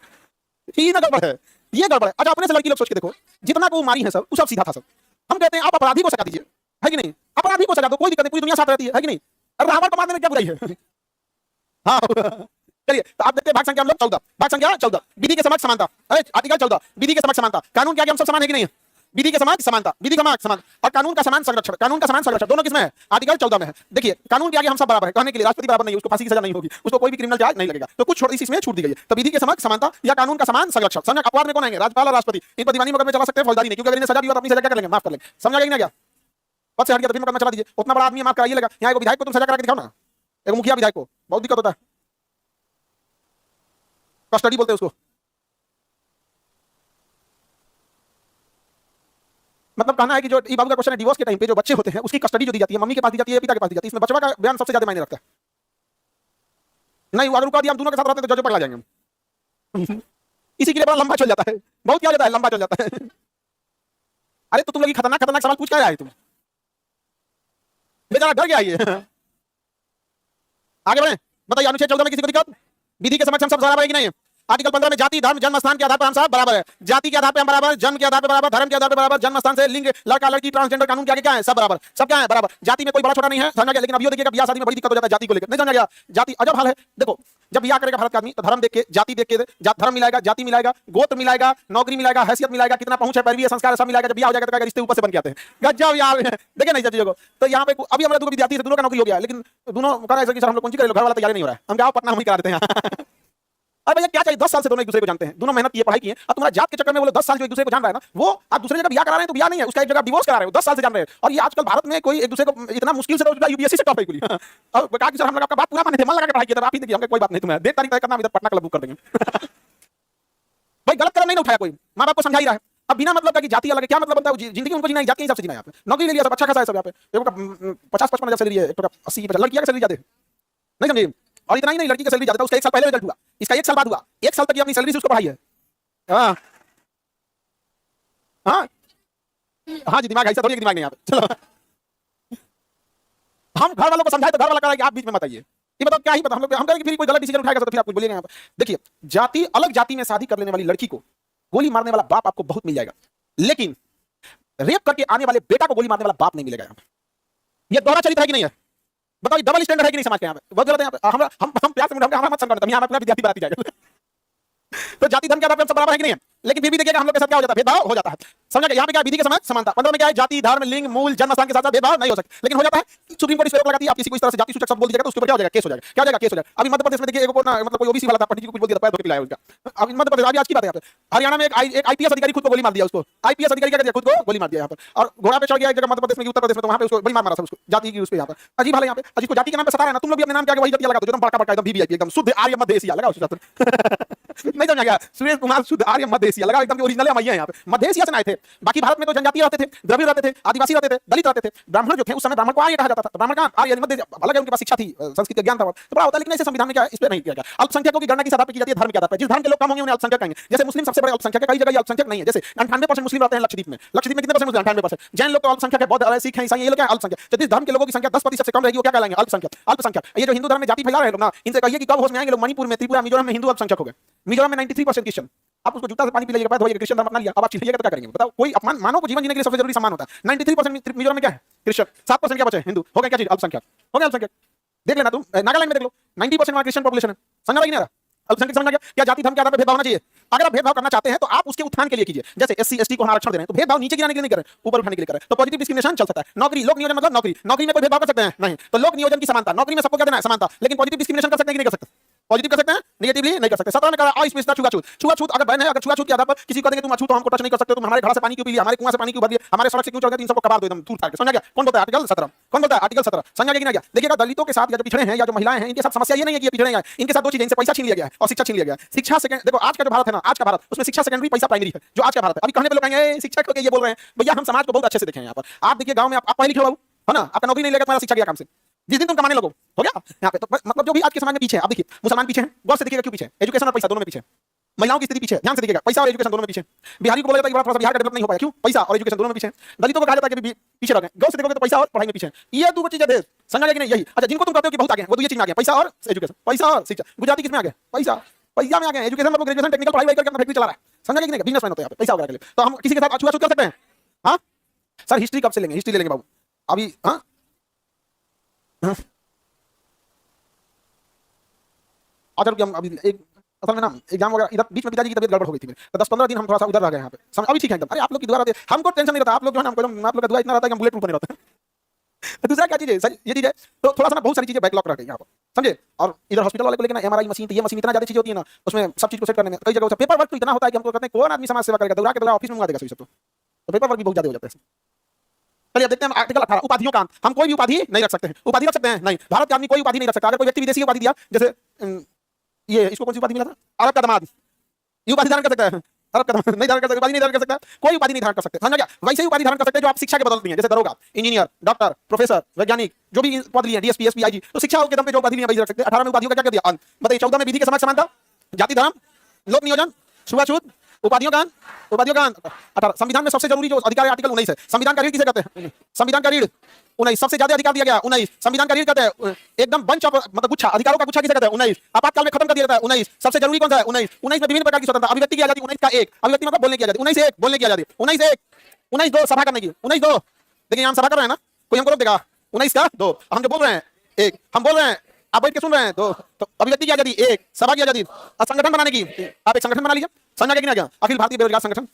ये ना गड़बड़ है, ये गड़बड़ है। अच्छा अपने से लड़की लोग सोच के देखो, जितना को मारी है सब, वो सब सीधा था सब। हम कहते हैं आप अपराधी को सजा दीजिए, है कि नहीं? अपराधी को सजा दो, कोई दिक्कत नहीं, पूरी दुनिया साथ रहती है कि नहीं? अरे रावण को मारने में क्या बुराई है? हाँ चलिए, तो आप देखते हैं भाग संख्या हम लोग 14। भाग संख्या 14 विधि के समक्ष समानता। आर्टिकल 14 विधि के समक्ष समानता। कानून के आगे हम सब समान है कि नहीं? विधि के समक्ष समानता, विधि का समान और कानून का समान संरक्षण। कानून का समान संरक्षण दोनों किसमें है? आर्टिकल 14 में है। देखिए, कानून के आगे हम सब बराबर है, कहने के लिए राष्ट्रपति बराबर नहीं है, उसको फांसी की सजा नहीं होगी, उसको कोई भी क्रिमिनल चार्ज नहीं लगेगा, तो कुछ इसमें छूट दी गई है। तो विधि के समक्ष समानता या कानून का समान संरक्षण। समझ? अपवाद में कौन आएंगे? राज्यपाल और राष्ट्रपति। इन पर दीवानी मुकदमे चला सकते हैं, फौजदारी नहीं, क्योंकि अगर इन्हें सजा दी तो अपनी सजा क्या कर लेंगे? माफ कर लेंगे। समझा गया क्या? पद से हट गया तो फिर मुकदमा चला दीजिए, उतना बड़ा आदमी माफ कराइए लेगा। यहाँ एक विधायक को तुम सजा करा के दिखाओ ना, एक मुखिया विधायक को, बहुत दिक्कत होता है। कस्टडी बोलते हैं उसको। मतलब कहना है कि जो ई बाबू का क्वेश्चन है, डिवोर्स के टाइम पे जो बच्चे होते हैं उसकी कस्टडी जो दी जाती है, मम्मी के पास दी जाती है, पिता के पास दी जाती है, इसमें बचवा का बयान सबसे ज्यादा मायने रखता है। नहीं, अगर रुका दिया हम दोनों के साथ रहते तो जज पकड़ा जाएंगे हम। इसी के लिए बड़ा लंबा चल जाता है, बहुत क्या हो जाता है, लंबा चल जाता है। अरे तो तुम लोग खतरनाक खतरनाक सवाल पूछ क्या आए तुम? बेचारा डर गया ये। आगे बढ़े, बताइए अनुच्छेद 14 में किसी को दिक्कत? विधि के समक्ष हम सब बराबर है कि नहीं? आर्टिकल 15 में जाति धर्म जन्म स्थान के आधार पर हम सब बराबर है। जाति के आधार पर हम बराबर, जन्म के आधार पर बराबर, धर्म के आधार पर बराबर, जन्म स्थान से लिंग, लड़का लड़की, ट्रांसजेंडर कानून के आगे क्या है, सब बराबर, सब क्या है बराबर। जाति में कोई बड़ा छोटा नहीं है, समझ गया। लेकिन अब ये देखिएगा, ब्याह शादी में बड़ी दिक्कत हो जाता है जाति को लेकर, नहीं समझ गया। जाति अजब हाल है। देखो जब ब्याह करेगा भारत का आदमी तो धर्म देख के, जाति देख के, धर्म मिलाएगा, जाति मिलाएगा, गोत्र मिलाएगा, नौकरी मिलाएगा, हैसियत मिलाएगा, कितना पहुंच है, पैरवी संस्कार सब मिलाएगा। जब ब्याह हो जाएगा तो रिश्ते ऊपर से बन के आते हैं। गजब यार, देखे नहीं चीजों को। तो यहाँ पे अभी हमारे दो विद्यार्थी दोनों का नौकरी हो गया, लेकिन दोनों कह रहे हैं सर हम लोग कौन सी करें, घर वाला तैयारी नहीं हो रहा है, हम क्या पटना हम ही करा देते हैं। अरे भैया क्या चाहिए, 10 साल से दोनों एक दूसरे को जानते हैं, दोनों मेहनत किए, पढ़ाई किए। अब तुम्हारा जात के चक्कर में वो 10 साल जो एक दूसरे को जान रहा है ना, वो आप दूसरे जगह ब्याह करा रहे हैं तो ब्याह नहीं है, उसका एक जगह डिवोर्स करा रहे हो, 10 साल से जान रहे हैं। और ये आजकल भारत में कोई एक दूसरे को इतना मुश्किल से तो यूपीएससी से टॉप है कुली। और कहा कि सर हम लोग आपका बात पूरा माने थे, मन लगा के पढ़ाई किया, आप ही देखिए हमको कोई बात नहीं, तुम्हें 1 तारीख तय करना, इधर पटना क्लब बुक कर देंगे। भाई गलत कदम नहीं उठाया कोई, माँ बाप को समझा ही रहा है। अब बिना मतलब का कि जाति अलग है, क्या मतलब बनता है, जिंदगी उनको जीना है, जाति के हिसाब से जीना है। यहाँ पे नौकरी ले लिया, सब अच्छा खासा है, सब यहाँ पे 50-55 हजार सैलरी है, 80-50 लड़कियां का सैलरी ज्यादा है, नहीं समझे। और इतना ही नहीं, लड़की का सैलरी ज्यादा था, उसका 1 साल पहले रिजल्ट हुआ, इसका 1 साल बाद हुआ, 1 साल तक ये अपनी सैलरी से उसको पढ़ाई है। हाँ हाँ हाँ जी, दिमाग ऐसा थोड़ी, दिमाग नहीं यहाँ पे। चलो हम घर वालों को समझाए तो घर वाला कह रहा है कि आप बीच में मत आइए। ये बताओ क्या ही पता, हम लोग हम कहेंगे फिर कोई गलत डिसीजन उठाएगा तो फिर आप कुछ बोलेंगे यहाँ पर। देखिए जाति, अलग जाति में शादी कर लेने वाली लड़की को गोली मारने वाला बाप आपको बहुत मिल जाएगा, लेकिन रेप करके आने वाले बेटा को गोली मारने वाला बाप नहीं मिलेगा यहाँ पे। ये दोहरा चरित्र है कि नहीं है, बताओ, डबल स्टैंडर्ड है कि नहीं समाज के यहाँ पे, बहुत गलत है यहाँ पे। हम प्यार से हमारा मत समझाना, यहाँ अपना विद्यार्थी बनाती जाएगा। तो जाति धर्म के आधार पर सब बराबर है कि नहीं है, लेकिन फिर भी देखिएगा हम लोग के साथ क्या हो जाता है, भेदभाव हो जाता है। समझा, यहाँ पे क्या विधि के समय समानता, 15 में क्या है, जाति धर्म लिंग मूल जन्म स्थान के साथ भेदभाव नहीं हो सकता, लेकिन हो जाता है। सुप्रीम कोर्ट इस पर रोक लगाती है, आप किसी को इस तरह से जाति सूचक शब्द बोल दीजिएगा तो उसके ऊपर क्या हो जाएगा, केस हो जाएगा। क्या हो जाएगा, केस हो जाएगा। अभी मध्य प्रदेश में देखिए एक मतलब कोई ओबीसी वाला था, पंडित जी को कुछ बोल दिया, पैर धो के पिलाया उसका। अभी मध्य प्रदेश, अभी आज की बात है यहाँ पे, हरियाणा में एक आईपीएस अधिकारी खुद को गोली मार दिया, उसको आईपीएस अधिकारी क्या कर दिया, खुद को गोली मार दिया यहाँ पर। और घोड़ा पे चढ़ गया एक जगह मध्य प्रदेश में, उत्तर प्रदेश में, तो वहाँ पे उसको बड़ी मार मारा उसको जाति की, उस पे यहाँ पर अजीब हाल है यहाँ पे। जिसको जाति के नाम पे सता रहा है ना, तुम लोग भी अपने नाम के आगे वही जाति लगा दो, एकदम बड़का बड़का एकदम वीवीआईपी, एकदम शुद्ध आर्य मध्य एशिया लगा उसके साथ। नहीं समझा गया, सुरेश कुमार शुद्ध आर्य मध्य एशिया लगा, एकदम ओरिजिनल हम यहाँ पे मध्य एशिया से आए थे। बाकी भारत में तो जनजातीय रहते थे, द्रविड़ रहते थे, आदिवासी रहते थे, दलित रहते थे, ब्राह्मण जो थे उस समय ब्राह्मण को आर्य कहा जाता था। ब्राह्मण का आर्य मध्य अलग है, उनके पास शिक्षा थी, संस्कृत ज्ञान था, तो बड़ा होता है। लेकिन ऐसे संविधान में क्या इस पे नहीं किया गया। अल्पसंख्यकों की गणना किस आधार पर की जाती है, धर्म के आधार पर। जिस धर्म के लोग कम होंगे उन्हें अल्पसंख्यक कहेंगे। जैसे मुस्लिम सबसे बड़े अल्पसंख्यक है, कई जगह अल्पसंख्यक नहीं है, जैसे 98% मुस्लिम रहते हैं लक्षद्वीप में। लक्षद्वीप में कितने परसेंट मुस्लिम, 98%। जैन लोग तो अल्पसंख्यक है, बौद्ध सिख हैं, ईसाई, ये लोग क्या अल्पसंख्यक। जिस धर्म के लोगों की संख्या 10% से कम रहेगी वो क्या कहलाएंगे, अल्पसंख्यक। अल्पसंख्यक ये जो हिंदू धर्म में जाति फैला रहे लोग ना, इनसे कहिए कि कब होश में आएंगे लोग। मणिपुर में, त्रिपुरा, मिजोरम में हिंदू अल्पसंख्यक हो गए। मिजोरम में 93% क्रिश्चियन। आप उसको जूता से पानी पिलाइएगा, पैर धोइएगा, क्रिश्चियन धर्म अपना लिया, अब आप चिल्लाइएगा तो क्या करेंगे बताओ। कोई अपमान, मानव को जीवन जीने के लिए सबसे जरूरी सम्मान होता है। 93% मिजोरम में क्या है, क्रिश्चियन। 7% क्या बचे, हिंदू। हो गए क्या चीज, अल्पसंख्यक हो गए अल्पसंख्यक। देख लेना तुम, नागालैंड में देख लो, 90% वहां क्रिश्चियन पॉपुलेशन है। समझ नहीं आ रहा, अल्पसंख्यक समझ गया। क्या जाति धर्म के आधार पर भेदभाव होना चाहिए? अगर आप भेदभाव करना चाहते हैं तो आप उसके उत्थान के लिए कीजिए। जैसे एससी एसटी को हम आरक्षण दे रहे हैं तो भेदभाव नीचे गिराने के लिए नहीं कर रहे, ऊपर उठाने के लिए कर रहे हैं, तो पॉजिटिव डिस्क्रिमिनेशन चल सकता है। नौकरी, लोक नियोजन मतलब नौकरी, नौकरी में कोई भेदभाव कर सकते हैं नहीं, तो लोक नियोजन की समानता, नौकरी में सबको क्या देना है, समानता। लेकिन पॉजिटिव डिस्क्रिमिनेशन कर सकते हैं कि नहीं कर सकते, पॉजिटिव कर सकते हैं, नेगेटिवली नहीं कर सकते। 17 में कहा अस्पृश्यता, छुआछूत। छुआछूत अगर बैन है, अगर छुआछूत के आधार पर किसी को कहेंगे तुम अछूत हो, हमको टच नहीं कर सकते, तुम हमारे घर से पानी क्यों पी लिया, हमारे कुआं से पानी क्यों भर दिया, हमारे सड़क से क्यों चढ़ गए, इन सबको कबाड़ दो एकदम, दूर फाड़ के। समझ गया, कौन बोलता है आर्टिकल 17, कौन बोलता है आर्टिकल 17, समझ गया कि नहीं गया। देखिएगा दलितों के साथ या जो पिछड़े हैं या जो महिलाएं हैं, इनके साथ समस्या ये नहीं है कि ये पिछड़े हैं, इनके साथ दो चीजें, इनसे पैसा छीन लिया गया है और शिक्षा छीन लिया गया है। शिक्षा सेकंड, देखो आज का जो भारत है ना, आज का भारत, उसमें शिक्षा सेकेंडरी, पैसा प्राइमरी है, जो आज का भारत है। अभी कहने पे लोग कहेंगे शिक्षक के ये बोल रहे हैं, भैया हम समाज को बहुत अच्छे से देखें यहाँ पर। आप देखिए गांव में आप पढ़े लिखे हो है ना, आपका नौकरी नहीं लगेगा, तुम्हारा शिक्षा गया काम से, जिस दिन तुम कमाने लगो हो गया यहाँ पे। तो मतलब जो भी आज के समाज में पीछे है, आप देखिए मुसलमान पीछे हैं, गौर से देखिएगा क्यों पीछे, एजुकेशन और पैसा दोनों में पीछे। महिलाओं की स्थिति पीछे, ध्यान से देखिएगा, पैसा और एजुकेशन दोनों में पीछे। बिहारी को बोला जाता है थोड़ा सा बिहार का डेवलप नहीं हो पाया, क्यों, पैसा और एजुकेशन दोनों में पीछे। दलितों को कहा जाता है कि पीछे रह गए, गौर से देखोगे तो पैसा और पढ़ाई में पीछे। ये दो चीजें थे, समझ कि नहीं, यही। अच्छा, जिनको तुम कहते हो कि बहुत आगे हैं, वो दो ये चीज में आ गए, पैसा और एजुकेशन, पैसा और शिक्षा। गुजराती किसमें आ गए, पैसा, पैसा में आ गए। एजुकेशन मतलब ग्रेजुएशन टेक्निकल पढ़ाई करके अपना फैक्ट्री चला रहा है, समझ कि नहीं, बिजनेसमैन होता है यहाँ पे, पैसा वगैरह के लिए। तो हम किसी के साथ छुआछूत कर सकते हैं? हाँ सर, हिस्ट्री कब से लेंगे, हिस्ट्री ले लेंगे बाबू अभी। हाँ अच्छा रुकिए, हम अभी एक असल में ना एग्जाम वगैरह, इधर बीच में पिताजी की तबीयत गड़बड़ हो गई थी मेरी, तो 10-15 दिन हम थोड़ा सा उधर रह गए यहाँ पे। अभी ठीक है एकदम। अरे आप लोग की दुआ रहती है, हमको टेंशन नहीं रहता, आप लोग जो है ना, आप लोग का दुआ इतना रहता है कि हम बुलेट प्रूफ नहीं रहते हैं। दूसरा क्या चीज है सर, ये चीज है तो थोड़ा सा ना बहुत सारी चीजें बैकलॉग रह गई यहाँ पर, समझे। और इधर हॉस्पिटल वाले को लेकर ना एमआरआई मशीन, ये मशीन, इतना ज्यादा चीजें होती है ना, उसमें सब चीज को सेट करने में कई जगह पेपर वर्क तो इतना होता है कि हमको कहते हैं कौन आदमी समाज सेवा करेगा, दौड़ा के दौड़ा ऑफिस में मंगा देगा, सब तो पेपर वर्क भी बहुत ज्यादा हो जाता है। चलिए अब देखते हैं आर्टिकल 18, उपाधियों का अंत। हम कोई भी उपाधि नहीं रख सकते हैं, उपाधि रख सकते हैं नहीं, भारत के आदमी कोई उपाधि नहीं रख सकता। अगर कोई व्यक्ति विदेशी उपाधि दिया, जैसे ये इसको कौन सी उपाधि मिला था, अरब का दामाद, ये उपाधि धारण कर सकता है, अरब का दामाद नहीं धारण कर सकता, उपाधि नहीं धारण कर सकता, कोई उपाधि नहीं धारण कर सकते, समझ गया। वैसे ही उपाधि धारण कर सकते हैं जो आप शिक्षा के बदल दिए, जैसे दरोगा, इंजीनियर, डॉक्टर, प्रोफेसर, वैज्ञानिक, जो भी पद लिए, डीएसपी, एसपी, आईजी, तो शिक्षा के दम पे जो उपाधि नहीं रख सकते। 18 में उपाधियों का क्या कर दिया अंत। बताइए 14 में विधि के समाज समानता, जाति धर्म, लोक नियोजन, छुआछूत, उपाधियों का उपाधियों का 18। संविधान में सबसे जरूरी जो अधिकार है आर्टिकल 19 है। संविधान का रीढ़ किसे कहते हैं? संविधान का रीढ़ 19। सबसे ज्यादा अधिकार दिया गया 19। संविधान का रीढ़ कहते हैं एकदम बंच ऑफ मतलब गुच्छा, अधिकारों का गुच्छा किसे कहते हैं? 19। आपातकाल में खत्म कर दिया जाता है 19। सबसे जरूरी कौन सा है? 19। 19 में विभिन्न प्रकार की स्वतंत्रता, अभिव्यक्ति की आजादी 19 का 1, अभिव्यक्ति मतलब बोलने की आजादी 19 1, बोलने की आजादी 19 1, 19 2 सभा करने की 19 2। देखिए हम सभा कर रहे हैं ना, कोई हमको रोक देगा? 19 का 2, हम जो बोल रहे हैं 1, हम बोल रहे हैं आप बैठ के सुन रहे हैं 2। तो अभिव्यक्ति की आजादी 1, सभा की आजादी, संगठन बनाने की आप एक संगठन बना लीजिए। समझ आ गया? अखिल भारतीय बेरोजगार संगठन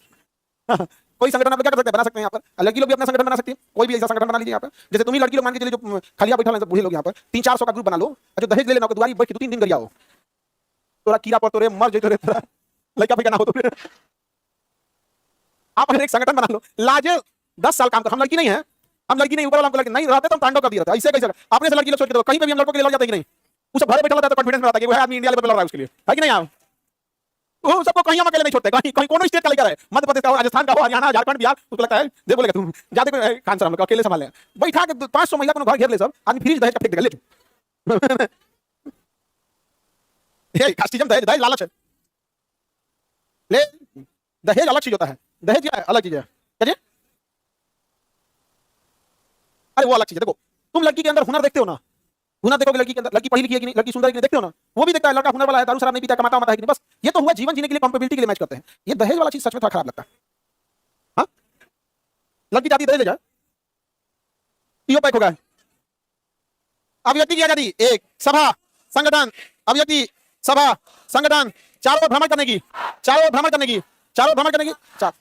कोई संगठन आप क्या कर सकते हैं? बना सकते हैं। यहाँ पर लड़की लोग भी अपना संगठन बना सकती है, कोई भी ऐसा संगठन बना लीजिए। यहाँ पर जैसे तुम ही लड़की लोग मान के चलिए जो खलिया बैठा है बूढ़े लोग, यहाँ पर 300-400 का ग्रुप बना लो, जो दहेज ले लेना हो दुआरी बैठ के 2-3 दिन गरिया हो, तोरा कीड़ा पर तोरे मर जइतो रे, तोरा लड़का भी ना हो तो आप अगर एक संगठन बना लो, लाजे 10 साल काम कर। हम लड़की नहीं है, हम लड़की नहीं, ऊपर वाला हमको लड़की नहीं रहते तो हम तांडव कर दिया रहता। ऐसे कैसे आपने से लड़की लोग सोच के देखो, कहीं पे भी हम लड़कों के लिए लड़ जाते हैं कि नहीं? उसे घर बैठा रहता है तो कॉन्फिडेंस में रहता है कि वो आदमी इंडिया लेवल पे लड़ रहा है उसके लिए, है कि नहीं? आप वो सबको कहीं हम अकेले नहीं छोड़ते, कहीं कहीं कोनो स्टेट का लेकर है, मध्य प्रदेश का हो, राजस्थान का हो, हरियाणा, झारखंड, बिहार, उसको लगता है दे बोलेगा तुम जाते खान सर हम लोग अकेले संभाले बैठा के 500 महिला को घर घेर ले, सब आदमी फ्री दहेज का फेंक देगा, ले ये कास्टिज्म दहेज, दहेज लालच है। ले दहेज अलग चीज होता है, दहेज क्या है? अलग चीज है। क्या? अरे वो अलग चीज है। देखो तुम लड़की के अंदर हुनर देखते हो ना, हुनर देखोगे लड़की के अंदर, लड़की पढ़ी लिखी है कि नहीं, लड़की सुंदर है कि नहीं, देखते हो ना? वो भी देखता है लड़का हुनर वाला है, दारू शराब नहीं पीता, कमाता है कि नहीं। बस ये तो हुआ जीवन जीने के लिए, कंपेबिलिटी के लिए मैच करते हैं। ये दहेज वाला चीज सच में थोड़ा खराब लगता है। हाँ लड़की जाती है दहेज ले जाए, पीओ पैक होगा। अभिव्यक्ति की आजादी 1, सभा संगठन, अभिव्यक्ति सभा संगठन, चारों भ्रमण करने की, चारों भ्रमण करने की, चारों भ्रमण करने की,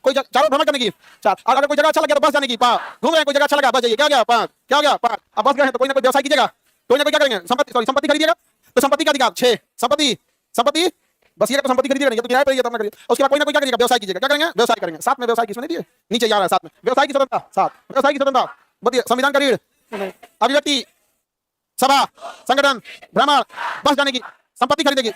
कोई चारों भ्रमण करने की, और अगर कोई जगह अच्छा लगे तो बस जाने की, घूम रहे हैं कोई जगह अच्छा लगा बस जाइए, क्या हो गया? क्या हो गया? अब बस गए हैं तो कोई ना कोई व्यवसाय कीजिएगा, कोई ना कोई क्या करेंगे? संपत्ति खरीदिएगा तो संपत्ति का अधिकार 6, संपत्ति बस ये तो संपत्ति खरीदिएगा नहीं तो किराए पर तो अपना करिए। उसके बाद कोई ना कोई क्या करिएगा? व्यवसाय कीजिएगा। क्या करेंगे? व्यवसाय करेंगे। साथ में व्यवसाय किसमें दिए? नीचे जा रहा है साथ में व्यवसाय की स्वतंत्रता, साथ व्यवसाय की स्वतंत्रता बताइए। संविधान का रीढ़ अभिव्यक्ति सभा संगठन भ्रमण, बस जाने की, संपत्ति खरीदेगी,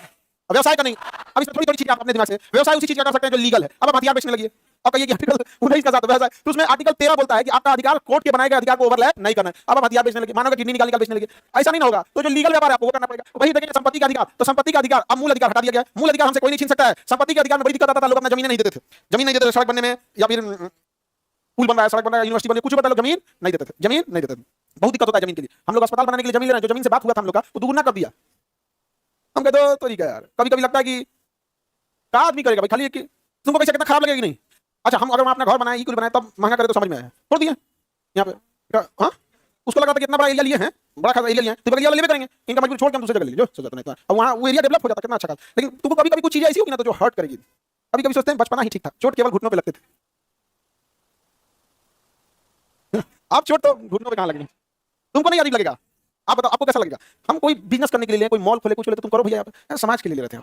व्यवसाय करने की। अब इसमें थोड़ी थोड़ी चीजें आप अपने दिमाग से, व्यवसाय उसी चीज का कर सकते हैं जो लीगल है। अब आप हथियार बेचने लगिए और कहिए कि आर्टिकल 19 का साथ व्यवसाय, तो उसमें आर्टिकल 13 बोलता है कि आपका अधिकार कोर्ट के बनाए गए अधिकार को ओवरलैप नहीं करना है। अब आप हथियार बेचने लगे, मानो किडनी निकाल बेचने लगे, ऐसा नहीं होगा। तो जो लीगल व्यापार है आपको वो करना पड़ेगा। वही देखिए संपत्ति का अधिकार, तो संपत्ति का अधिकार अब मूल अधिकार हटा दिया गया। मूल अधिकार हमसे कोई नहीं छीन सकता है। संपत्ति के अधिकार में बड़ी दिक्कत आता था, लोग अपना जमीन नहीं देते थे, जमीन नहीं देते थे सड़क बनने में, या फिर पुल बन रहा है, सड़क बन रहा है, यूनिवर्सिटी बन रही है, कुछ बता लोग जमीन नहीं देते थे, जमीन नहीं देते थे। बहुत दिक्कत होता है जमीन के लिए। हम लोग अस्पताल बनाने के लिए जमीन ले रहे हैं, जो जमीन से बात हुआ था हम लोग का वो दुगुना कर दिया। हम कहते हो तरीका यार, कभी कभी लगता है कि क्या आदमी करेगा भाई, खाली तुमको पैसा कितना खराब लगेगा कि नहीं? अच्छा हम अगर हम अपना घर बनाए, कुछ बनाए तब महंगा करे तो समझ में आया, छोड़ दिया यहाँ पे। हाँ उसको लगा था कि इतना बड़ा एरिया लिए हैं, बड़ा खासा एरिया लिए हैं, तो एरिया लेवे करेंगे, इनका मजबूर छोड़ के हम दूसरी जगह ले लीजिए, सोचा नहीं था। अब वहाँ वो एरिया डेवलप हो जाता कितना अच्छा खासा। लेकिन तुमको कभी कभी कुछ चीजें ऐसी होगी ना तो जो हर्ट करेगी। कभी कभी सोचते हैं बचपना ही ठीक था, चोट केवल घुटनों पे लगते थे, अब चोट तो घुटनों पे कहाँ लगनी। तुमको नहीं अजीब लगेगा? आप बताओ आपको कैसा लगेगा? हम कोई बिजनेस करने के लिए, कोई मॉल खोले, कुछ खोले तो तुम करो भैया, समाज के लिए ले रहे थे।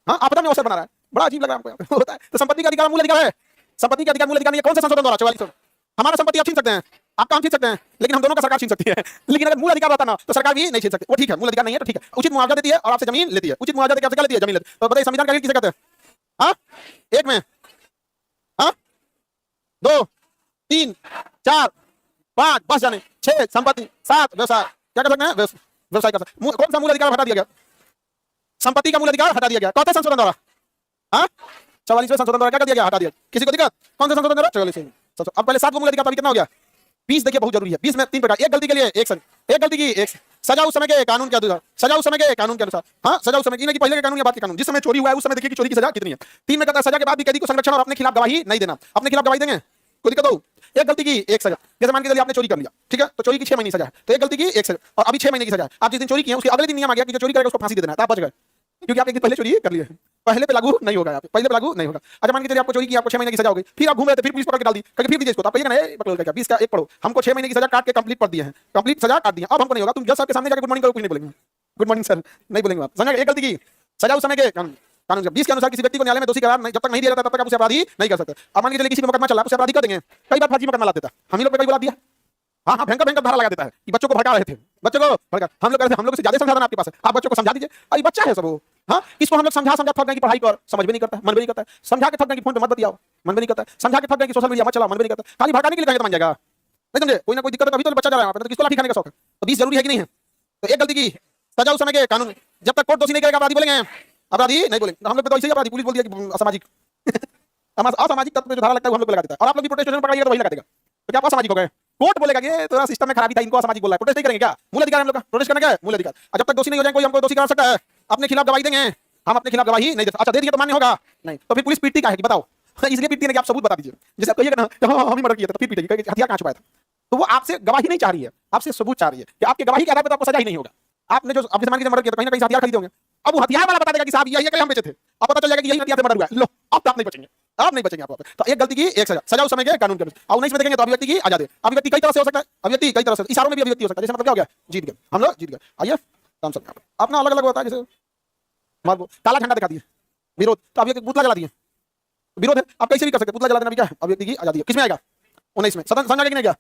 हाँ आपदा में अवसर बना रहा है, बड़ा अजीब लग रहा है हमको होता है। तो संपत्ति का अधिकार मूल अधिकार है, संपत्ति का अधिकार मूल अधिकार नहीं है। कौन सा संशोधन द्वारा? 44। हमारा संपत्ति आप छीन सकते हैं, आपका हम छीन सकते हैं, लेकिन हम दोनों का सरकार छीन सकती है। लेकिन अगर मूल अधिकार रहता ना तो सरकार भी नहीं छीन सकती। वो ठीक है, मूल अधिकार नहीं है तो ठीक है, उचित मुआवजा देती है और आपसे जमीन लेती है, उचित मुआवजा देकर आपसे क्या लेती है? जमीन लेती है। तो बताइए संविधान का किसे कहते हैं? हाँ 1 में, हाँ 2 3 4 5 बस जाने, 6 संपत्ति, 7 व्यवसाय। क्या कर सकते हैं? व्यवसाय कर सकते हैं। कौन सा मूल अधिकार हटा दिया गया? संपत्ति का मूल अधिकार हटा दिया गया। कौन सा संशोधन द्वारा? हाँ 44वें संशोधन द्वारा क्या कर दिया गया? हटा दिया। किसी को दिक्कत? कौन सा संशोधन द्वारा? 44। अब पहले 7 को मूल अधिकार, अभी कितना हो गया? 20 देखिए बहुत जरूरी है। 20 में 3 प्रकार, एक गलती के लिए एक गलती की एक सजा उस समय के कानून के अनुसार, सजा उस समय के कानून के अनुसार। हाँ सजा उस समय की, नहीं कि पहले के कानून या बाद के कानून। जिस समय चोरी हुआ है उस समय देखिए कि चोरी की सजा कितनी है। 3 में कहता है सजा के बाद भी कैदी को संरक्षण और अपने खिलाफ गवाही नहीं देना। अपने खिलाफ गवाही देंगे, कोई दिक्कत हो? एक गलती की एक सजा। जैसे मान के चलिए आपने चोरी कर लिया, ठीक है, तो चोरी की 6 महीने सजा है, तो एक गलती की एक सजा और अभी 6 महीने की सजा है। आप जिस दिन चोरी किए उसके अगले दिन नियम आ गया कि जो चोरी करेगा उसको फांसी दे देना है, तो आप बच गए, क्योंकि आप एक दिन पहले चोरी कर लिए। पहले पे लागू नहीं होगा, पहले पे लागू नहीं होगा। अच्छा मान के चलिए आपको चोरी की, आपको 6 महीने की सजा हो गई, फिर आप घूम रहे थे, फिर पुलिस पकड़ के डाल दी, कहीं फिर दीजिए इसको, तो आप कहिएगा ना बकलोल का 20 का 1 पढ़ो, हमको 6 महीने की सजा काट के कंप्लीट कर दिए हैं, कंप्लीट सजा काट दिया, अब हमको नहीं होगा। तुम जज साहब के सामने जाकर गुड मॉर्निंग करो, कुछ नहीं बोलेंगे, गुड मॉर्निंग सर नहीं बोलेंगे आप। समझ गए? एक गलती की सजा उस समय के कानून 20 के अनुसार किसी व्यक्ति को न्यायालय में दोषी करार जब तक नहीं दिया जाता तब तक आप उसे अपराधी नहीं कर सकते। अब मान के चलिए किसी को मुकदमा चला, उसे अपराधी कर देंगे। कई बार फर्जी मुकदमा ला देता, हम ही लोग पे कई बुला दिया। हाँ हाँ भयंकर धारा लगा देता है कि बच्चों को भड़का रहे थे, बच्चों को भड़का। हम लोग से ज्यादा संसाधन आपके पास है, आप बच्चों को समझा दीजिए। अरे बच्चा है सब वो, हाँ इसको हम लोग समझा थक गए कि पढ़ाई कर, समझ में नहीं करता, मन में नहीं करता है। समझा के थक गए कि फोन पे मत बतियाओ, मन में नहीं करता है। समझा के थक गए कि सोशल मीडिया मत चलाओ, मन में नहीं करता। खाली भड़काने के लिए कहें तो मान जाएगा, नहीं समझे? कोई ना कोई दिक्कत है, कभी तो बच्चा जा रहा है, तो किसको लाठी खाने का शौक है? तो 20 जरूरी है कि नहीं है? तो एक गलती की सजा उस समय के कानून, जब तक कोर्ट दोषी नहीं करेगा अपराधी बोलेंगे, अपराधी नहीं बोलेंगे। हम लोग तो ऐसे ही अपराधी, पुलिस बोल दिया कि असामाजिक असामाजिक तत्व जो धारा लगता है वो हम लोग को लगा देता है, और आप लोग भी प्रोटेस्ट स्टेशन पकड़िएगा तो वही लगा देगा। तो क्या आप असामाजिक हो गए? कोर्ट बोलेगा कि ये थोड़ा सिस्टम में खराबी था, इनको असामाजिक बोला है, प्रोटेस्ट नहीं करेंगे क्या? मूल अधिकार है हम लोग का, प्रोटेस्ट करने का है मूल अधिकार। और जब तक दोषी नहीं हो जाए कोई हमको दोषी करा सकता है? अपने खिलाफ गवाही देंगे हम, अपने खिलाफ गवाही नहीं दे। अच्छा दे दिया तो मान्य होगा नहीं, तो फिर पुलिस पीटती का है कि बताओ इसलिए पीटती है कि आप सबूत बता दीजिए। जैसे आप कहिएगा ना हम ही मर्डर किया था, तो फिर पीटेगी, हथियार कहाँ छुपाया था? तो वो आपसे गवाही नहीं चाह रही है, आपसे सबूत चाह रही है कि आपकी गवाही के आधार पर तो आपको सजा ही नहीं होगा। आपने जो अपने सामान की मर्डर किया तो कहीं ना कहीं हथियार खरीदे होंगे, अब वो हथियार वाला बता देगा कि साहब यही हम बेचे थे, अब पता चल जाएगा कि यही हथियार से मर्डर हुआ है, लो अब तो आप नहीं बचेंगे, आप नहीं बचेंगे आप। तो एक गलती की एक सजा, सजा उस समय के कानून के अनुसार। और 19 में देखेंगे तो अभिव्यक्ति की आजादी, अभिव्यक्ति कई तरह से हो सकता है, अभिव्यक्ति कई तरह से, इशारों में भी अभिव्यक्ति हो सकता है। जैसे मतलब क्या हो गया, जीत गए हम लोग, जीत गए। आइए काम सब अपना अलग अलग होता है। जैसे काला झंडा दिखा दिए विरोध, तो अभिव्यक्ति पुतला जला दिए विरोध है, आप कैसे भी कर सकते, पुतला जला देना भी क्या है, अभिव्यक्ति की आजादी है। किसमें आएगा? 19 में सदन समझा कि नहीं? क्या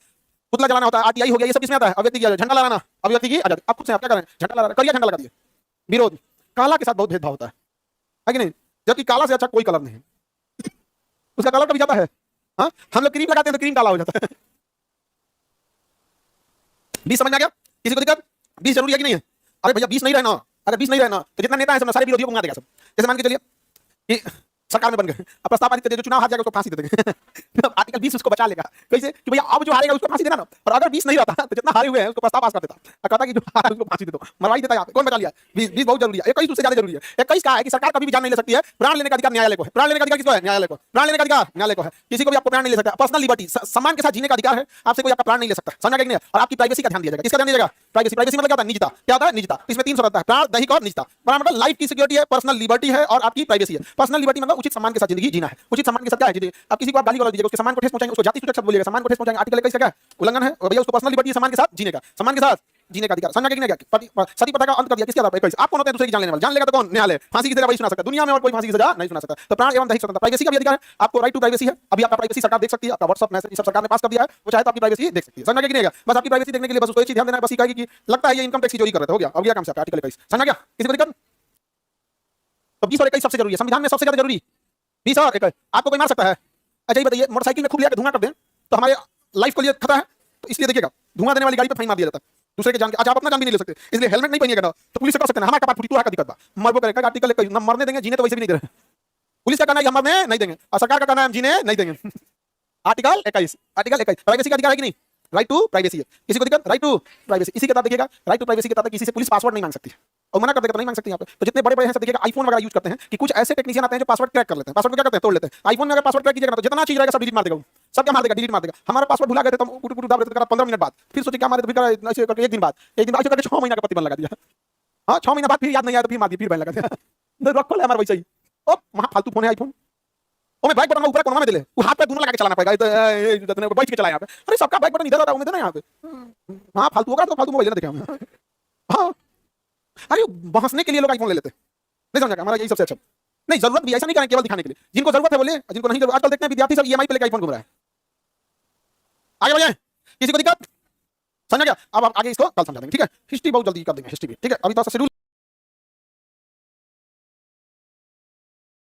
पुतला जलाना होता है, आरटीआई हो गया, ये सब किसमें आता है? अभिव्यक्ति की आजादी। झंडा लगाना अभिव्यक्ति की आजादी। आप खुद से आप क्या करें, झंडा लगा करिए, झंडा लगा दिए विरोध। काला के साथ बहुत भेदभाव होता है कि नहीं? जबकि काला से अच्छा कोई कलर नहीं है, उसका कलर कभी जाता है। हाँ हम लोग क्रीम लगाते हैं तो क्रीम काला हो जाता है। 20 समझ में आ गया? किसी को दिक्कत? 20 जरूरी है कि नहीं है? अरे भैया 20 नहीं रहना, अगर 20 नहीं रहना तो जितना नेता है सब सारे विरोधियों को मंगा देगा सब। जैसे मान के चलिए कि सरकार में बन गए, अब प्रस्ताव पारित कर दिया, जो चुनाव हार जाएगा उसको फांसी दे देंगे। आर्टिकल 20 उसको बचा लेगा, कैसे कि भैया अब जो हारेगा उसको फांसी देना ना, और अगर 20 नहीं रहता तो जितना हारे हुए हैं उसको प्रस्ताव पास कर देता, कहता कि जो हारा उसको फांसी दे दो, मरवाई देता। यहाँ कौन बचा लिया? 20 बहुत जरूरी है। 21 उससे ज्यादा जरूरी है। 21 का है कि सरकार कभी भी जान नहीं ले सकती है, प्राण लेने का अधिकार न्यायालय को है। प्राण लेने का अधिकार किसको है? न्यायालय को। प्राण लेने का अधिकार न्यायालय को है, किसी को भी आपको प्राण नहीं ले सकता। पर्सनल लिबर्टी, सम्मान के साथ जीने का अधिकार है, आपसे कोई आपका प्राण नहीं ले सकता। समझा कि नहीं? और आपकी प्राइवेसी का ध्यान दिया जाएगा। किसका ध्यान दिया जाएगा? प्राइवेसी। प्राइवेसी मतलब क्या होता है? निजता। क्या होता है? निजता। इसमें 3 शब्द आता है, प्राण, दैहिक और निजता। प्राण मतलब लाइफ की सिक्योरिटी है, पर्सनल लिबर्टी है और आपकी प्राइवेसी है। पर्सनल लिबर्टी मतलब उचित सम्मान के साथ जिंदगी जीना है। उचित सम्मान के साथ क्या है? जी आप किसी को आप गाली गलौज दीजिएगा, उसके सम्मान को ठेस पहुंचाएंगे, उसको जाति सूचक शब्द बोलिएगा, सम्मान को ठेस पहुंचाएंगे, आर्टिकल 21 का क्या उल्लंघन है? और भैया उसको पर्सनल लिबर्टी सम्मान के साथ जीने का, सम्मान के साथ जीने का अधिकार। समझा कि नहीं? सती प्रथा का अंत कर दिया किसके आधार पर? 21। आप कौन होते हैं दूसरे की जान लेने वाले? जान लेगा तो कौन? न्यायालय। फांसी की सजा वही सुना सकता है, दुनिया में और कोई फांसी की सजा नहीं सुना सकता। तो प्राण एवं दैहिक स्वतंत्रता, प्राइवेसी का भी अधिकार है आपको। राइट टू प्राइवेसी है। अभी आपका प्राइवेसी सरकार देख सकती है, आपका व्हाट्सएप मैसेज सब सरकार ने पास कर दिया है, वो चाहे तो आपकी प्राइवेसी देख सकती है। समझा कि नहीं? बस आपकी प्राइवेसी देखने के लिए बस उसको एक चीज ध्यान देना है, बस कहेगी कि लगता है ये इनकम टैक्स की चोरी कर रहे थे, हो गया, अब गया काम से आपका आर्टिकल 21। समझा क्या? किसी को दिक्कत? तो 20 और 21 सबसे जरूरी है, संविधान में सबसे ज्यादा जरूरी 20 और 21। आपको कोई मार सकता है? अच्छा ये बताइए, मोटरसाइकिल में खूब लिया के धुआं कर दें तो हमारे लाइफ के लिए खतरा है, तो इसलिए देखिएगा धुआं देने वाली गाड़ी पर फाइन मार दिया जाता है दूसरे के जान के। अच्छा आप अपना जान भी नहीं ले सकते, इसलिए हेलमेट नहीं पहनिएगा ना तो पुलिस से कह सकते हैं हमारे पास फुटी तो है का दिक्कत बा, मरबो करेगा। आर्टिकल 21 ना मरने देंगे, जीने तो वैसे भी नहीं दे रहे। पुलिस का कहना है हम मरने नहीं देंगे और सरकार का कहना है हम जीने नहीं देंगे। आर्टिकल 21। आर्टिकल 21 प्राइवेसी का अधिकार है कि नहीं? राइट टू प्राइवेसी है। किसी को दिक्कत? Right to privacy. इसी के तहत देखिएगा राइट टू प्राइवेसी के तहत किसी से पुलिस पासवर्ड नहीं मांग सकती है, और मना कर देगा तो नहीं मांग सकती। यहाँ पे तो जितने बड़े बड़े हैं सब देखिएगा आईफोन वगैरह यूज करते हैं कि कुछ ऐसे टेक्नीशियन आते हैं जो पासवर्ड क्रैक कर लेते हैं। पासवर्ड क्या करते हैं? तोड़ लेते हैं। आईफोन में अगर पासवर्ड क्रैक कीजिएगा तो जितना चीज रहेगा सब डिलीट मार देगा, सब क्या मार देगा? डिलीट मार देगा। हमारा पासवर्ड भुला गए थे तो हम कुट दाब देते 15 मिनट बाद, फिर सोचे क्या मारे तो फिर ऐसे करके एक दिन बाद ऐसे करके 6 महीना का प्रतिबंध लगा दिया। हाँ 6 महीना बाद फिर याद नहीं आया तो फिर मार दिया, फिर बैन लगा दिया। रखो हमारा वैसे ही ओ वहां फालतू फोन है आईफोन, ओ मैं बैक बटन ऊपर कोना में दे ले, वो हाथ पे दोनों लगा के चलाना पड़ेगा, तो बैठ के चला यहाँ पे। अरे सबका बैक बटन इधर होता है उधर ना यहाँ पे। हाँ फालतू होगा तो फालतू मोबाइल ना देखे हम। हाँ अरे बहसने के लिए लोग आईफोन ले लेते हैं, नहीं समझा? हमारा यही सबसे अच्छा नहीं, जरूरत भी ऐसा नहीं करें केवल दिखाने के लिए, जिनको जरूरत है बोले, जिनको नहीं जरूरत। आजकल देखते हैं विद्यार्थी सब ईएमआई पे लेकर आईफोन घूम रहा है। आगे बढ़िए, किसी को दिक्कत? समझा क्या? अब आप आगे इसको कल समझा देंगे, ठीक है? हिस्ट्री बहुत जल्दी कर देंगे, हिस्ट्री भी ठीक है। अभी तो शेड्यूल